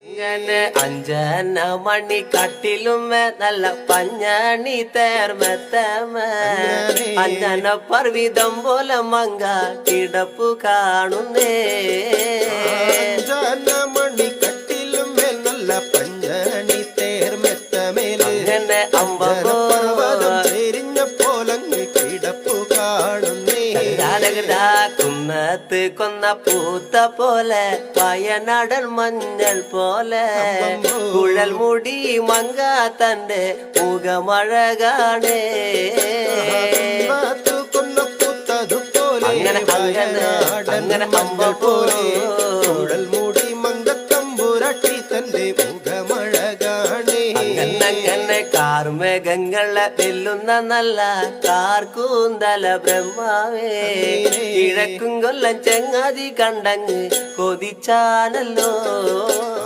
ഇങ്ങനെ അഞ്ചന മണി കട്ടിലുമേ നല്ല പഞ്ഞണി തേർമത്തമേ അഞ്ചന പർവിതം പോലെ മങ്ക കിടപ്പു കാണുന്നേ മണി കട്ടിലുമേ നല്ല പഞ്ഞണി തേർമെത്തമേലെ അങ്ങനെ പർവ്വതം ചെരിഞ്ഞ പോലങ്ങ് കിടപ്പു കാണുന്നേ കുന്നത്ത് കൊന്ന പൂത്ത പോലെ വയനാടൻ മഞ്ഞൾ പോലെ കുഴൽ മുടി മങ്ക തന്റെ മുഖമഴകാണേ അങ്ങനെ അങ്ങനെ അമ്പ പോലെ കുഴൽ മൂടി മങ്കത്തമ്പുരട്ടി തന്റെ മുഖമഴകാണേ അങ്ങനെ കാർമേഘങ്ങളെ വെല്ലുന്ന നല്ല കാർക്കൂന്തല ബ്രഹ്മാവേ കിഴക്കും കൊല്ലം ചെങ്ങാതി കണ്ടങ്ങ് കൊതിച്ചാനല്ലോ.